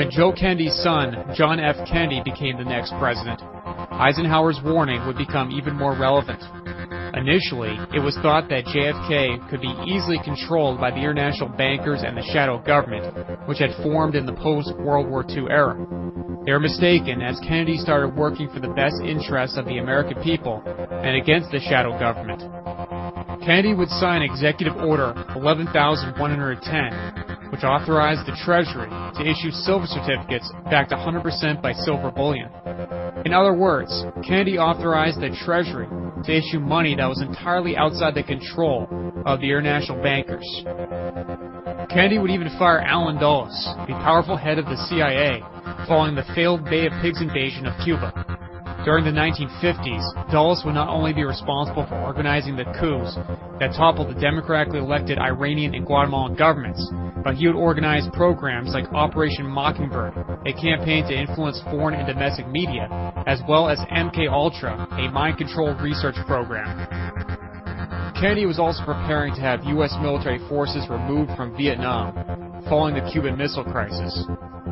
When Joe Kennedy's son, John F. Kennedy, became the next president, Eisenhower's warning would become even more relevant. Initially, it was thought that JFK could be easily controlled by the international bankers and the shadow government, which had formed in the post-World War II era. They were mistaken, as Kennedy started working for the best interests of the American people and against the shadow government. Kennedy would sign Executive Order 11,110, which authorized the Treasury to issue silver certificates backed 100% by silver bullion. In other words, Kennedy authorized the Treasury to issue money that was entirely outside the control of the international bankers. Kennedy would even fire Allen Dulles, the powerful head of the CIA, following the failed Bay of Pigs invasion of Cuba. During the 1950s, Dulles would not only be responsible for organizing the coups that toppled the democratically elected Iranian and Guatemalan governments, but he would organize programs like Operation Mockingbird, a campaign to influence foreign and domestic media, as well as MKUltra, a mind-controlled research program. Kennedy was also preparing to have U.S. military forces removed from Vietnam, following the Cuban Missile Crisis.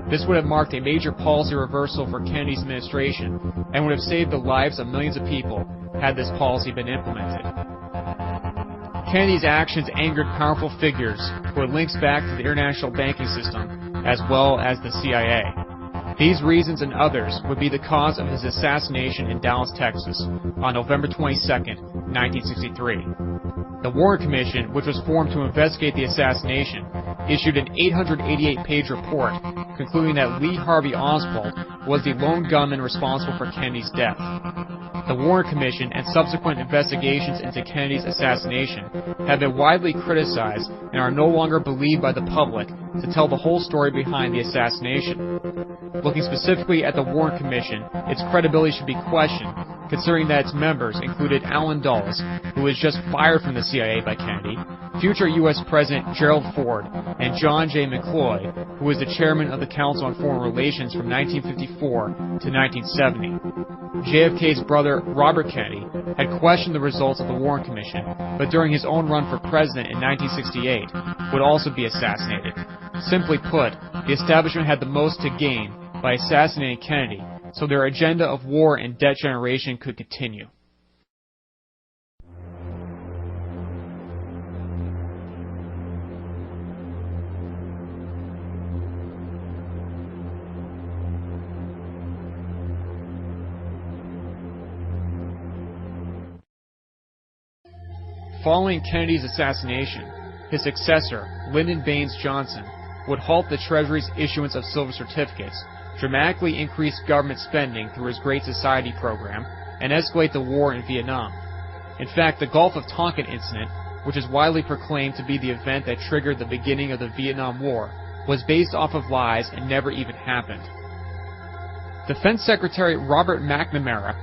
This would have marked a major policy reversal for Kennedy's administration and would have saved the lives of millions of people had this policy been implemented. Kennedy's actions angered powerful figures who had links back to the international banking system, as well as the CIA. These reasons and others would be the cause of his assassination in Dallas, Texas, on November 22, 1963. The Warren Commission, which was formed to investigate the assassination, issued an 888-page report concluding that Lee Harvey Oswald was the lone gunman responsible for Kennedy's death. The Warren Commission and subsequent investigations into Kennedy's assassination have been widely criticized and are no longer believed by the public to tell the whole story behind the assassination. Looking specifically at the Warren Commission, its credibility should be questioned, considering that its members included Allen Dulles, who was just fired from the CIA by Kennedy, future U.S. President Gerald Ford, and John J. McCloy, who was the chairman of the Council on Foreign Relations from 1954 to 1970. JFK's brother, Robert Kennedy, had questioned the results of the Warren Commission, but during his own run for president in 1968, would also be assassinated. Simply put, the establishment had the most to gain by assassinating Kennedy, so their agenda of war and debt generation could continue. Following Kennedy's assassination, his successor, Lyndon Baines Johnson, would halt the Treasury's issuance of silver certificates, dramatically increase government spending through his Great Society program, and escalate the war in Vietnam. In fact, the Gulf of Tonkin incident, which is widely proclaimed to be the event that triggered the beginning of the Vietnam War, was based off of lies and never even happened. Defense Secretary Robert McNamara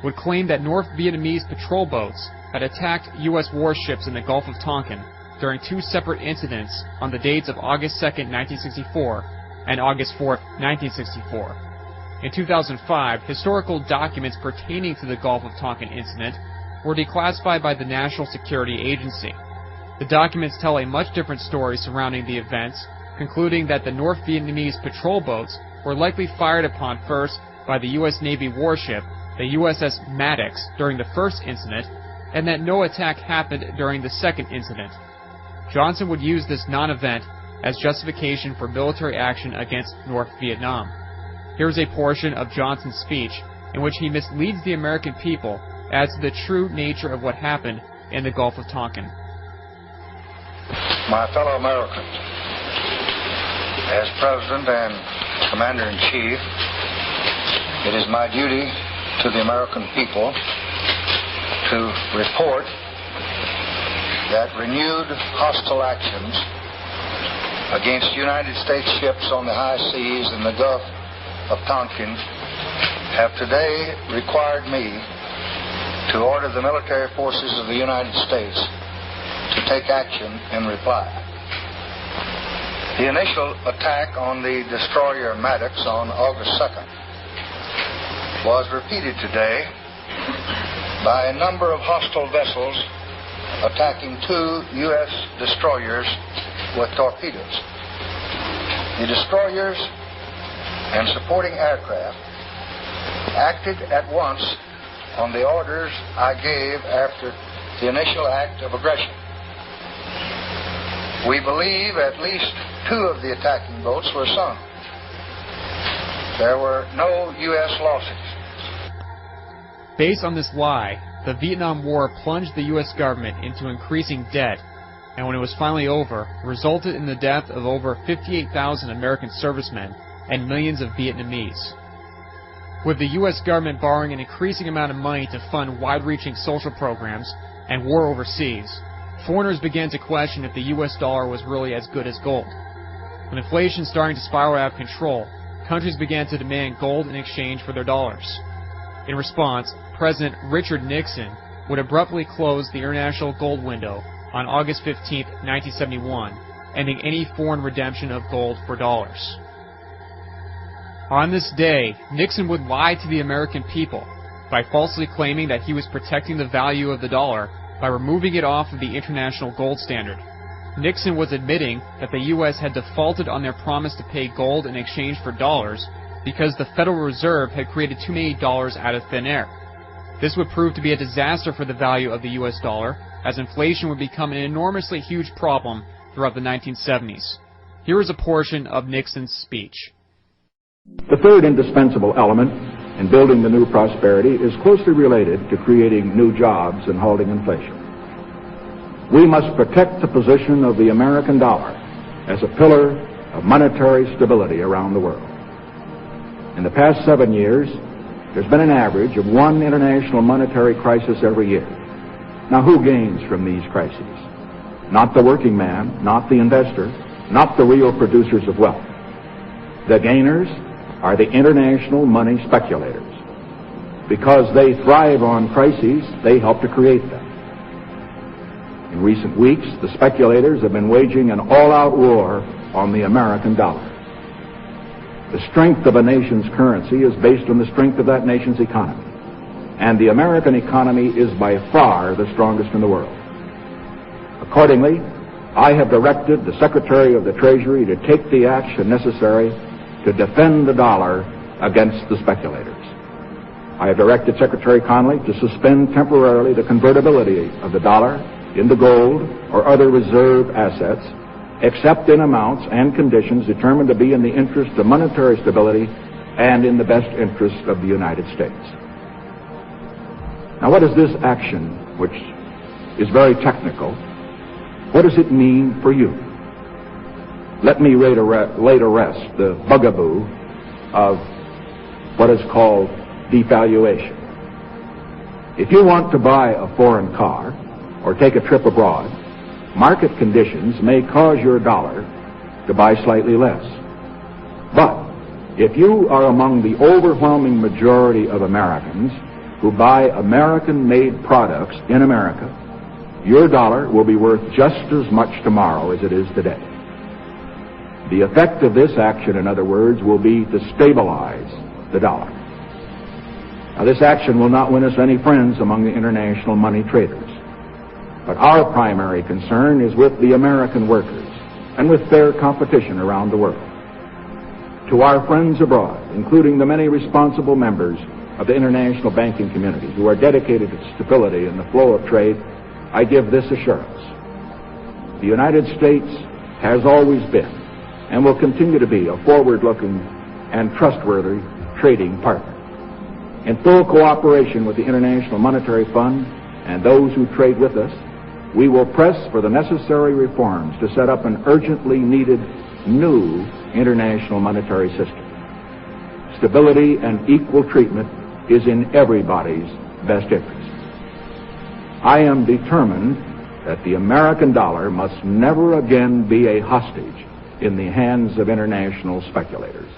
would claim that North Vietnamese patrol boats had attacked U.S. warships in the Gulf of Tonkin during two separate incidents on the dates of August 2, 1964 and August 4, 1964. In 2005, historical documents pertaining to the Gulf of Tonkin incident were declassified by the National Security Agency. The documents tell a much different story surrounding the events, concluding that the North Vietnamese patrol boats were likely fired upon first by the U.S. Navy warship, the USS Maddox, during the first incident, and that no attack happened during the second incident. Johnson would use this non-event as justification for military action against North Vietnam. Here is a portion of Johnson's speech in which he misleads the American people as to the true nature of what happened in the Gulf of Tonkin. My fellow Americans, as President and Commander-in-Chief, it is my duty to the American people to report that renewed hostile actions against United States ships on the high seas in the Gulf of Tonkin have today required me to order the military forces of the United States to take action in reply. The initial attack on the destroyer Maddox on August 2nd was repeated today by a number of hostile vessels attacking two U.S. destroyers with torpedoes. The destroyers and supporting aircraft acted at once on the orders I gave after the initial act of aggression. We believe at least 2 of the attacking boats were sunk. There were no U.S. losses. Based on this lie, the Vietnam War plunged the U.S. government into increasing debt, and when it was finally over, resulted in the death of over 58,000 American servicemen and millions of Vietnamese. With the U.S. government borrowing an increasing amount of money to fund wide-reaching social programs and war overseas, foreigners began to question if the U.S. dollar was really as good as gold. With inflation starting to spiral out of control, countries began to demand gold in exchange for their dollars. In response, President Richard Nixon would abruptly close the international gold window on August 15, 1971, ending any foreign redemption of gold for dollars. On this day, Nixon would lie to the American people by falsely claiming that he was protecting the value of the dollar by removing it off of the international gold standard. Nixon was admitting that the U.S. had defaulted on their promise to pay gold in exchange for dollars because the Federal Reserve had created too many dollars out of thin air. This would prove to be a disaster for the value of the U.S. dollar, as inflation would become an enormously huge problem throughout the 1970s. Here is a portion of Nixon's speech. The third indispensable element in building the new prosperity is closely related to creating new jobs and halting inflation. We must protect the position of the American dollar as a pillar of monetary stability around the world. In the past 7 years, there's been an average of 1 international monetary crisis every year. Now, who gains from these crises? Not the working man, not the investor, not the real producers of wealth. The gainers are the international money speculators. Because they thrive on crises, they help to create them. In recent weeks, the speculators have been waging an all-out war on the American dollar. The strength of a nation's currency is based on the strength of that nation's economy. And the American economy is by far the strongest in the world. Accordingly, I have directed the Secretary of the Treasury to take the action necessary to defend the dollar against the speculators. I have directed Secretary Connally to suspend temporarily the convertibility of the dollar into gold or other reserve assets, except in amounts and conditions determined to be in the interest of monetary stability and in the best interest of the United States. Now, what is this action, which is very technical, what does it mean for you? Let me lay to rest the bugaboo of what is called devaluation. If you want to buy a foreign car or take a trip abroad, market conditions may cause your dollar to buy slightly less. But if you are among the overwhelming majority of Americans who buy American-made products in America, your dollar will be worth just as much tomorrow as it is today. The effect of this action, in other words, will be to stabilize the dollar. Now, this action will not win us any friends among the international money traders. But our primary concern is with the American workers and with fair competition around the world. To our friends abroad, including the many responsible members of the international banking community who are dedicated to stability and the flow of trade, I give this assurance. The United States has always been and will continue to be a forward-looking and trustworthy trading partner. In full cooperation with the International Monetary Fund and those who trade with us, we will press for the necessary reforms to set up an urgently needed new international monetary system. Stability and equal treatment is in everybody's best interest. I am determined that the American dollar must never again be a hostage in the hands of international speculators.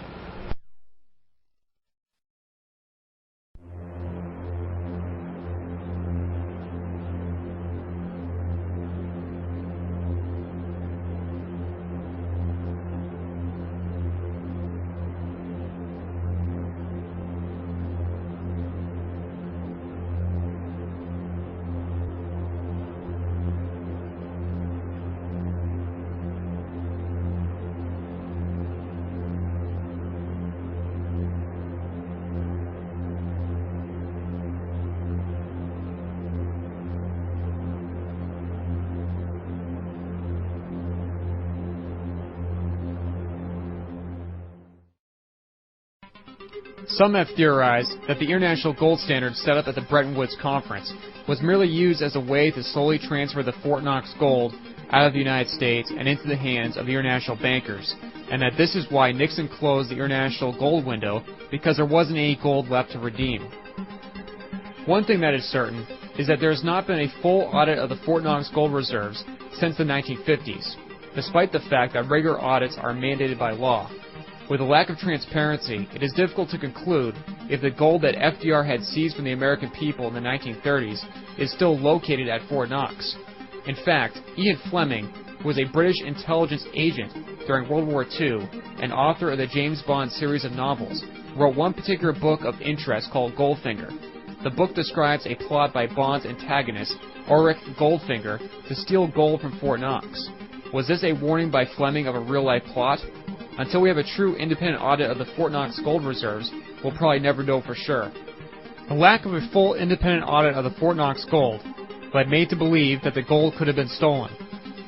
Some have theorized that the international gold standard set up at the Bretton Woods Conference was merely used as a way to slowly transfer the Fort Knox gold out of the United States and into the hands of the international bankers, and that this is why Nixon closed the international gold window, because there wasn't any gold left to redeem. One thing that is certain is that there has not been a full audit of the Fort Knox gold reserves since the 1950s, despite the fact that regular audits are mandated by law. With a lack of transparency, it is difficult to conclude if the gold that FDR had seized from the American people in the 1930s is still located at Fort Knox. In fact, Ian Fleming, who was a British intelligence agent during World War II and author of the James Bond series of novels, wrote one particular book of interest called Goldfinger. The book describes a plot by Bond's antagonist, Ulrich Goldfinger, to steal gold from Fort Knox. Was this a warning by Fleming of a real-life plot? Until we have a true independent audit of the Fort Knox gold reserves, we'll probably never know for sure. The lack of a full independent audit of the Fort Knox gold led many to believe that the gold could have been stolen.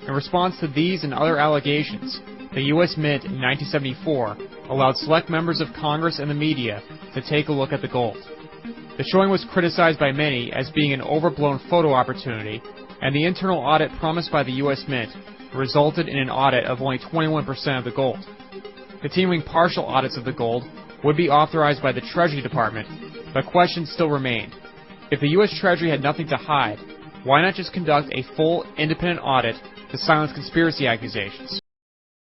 In response to these and other allegations, the U.S. Mint in 1974 allowed select members of Congress and the media to take a look at the gold. The showing was criticized by many as being an overblown photo opportunity, and the internal audit promised by the U.S. Mint resulted in an audit of only 21% of the gold. Continuing partial audits of the gold would be authorized by the Treasury Department, but questions still remained. If the U.S. Treasury had nothing to hide, why not just conduct a full independent audit to silence conspiracy accusations?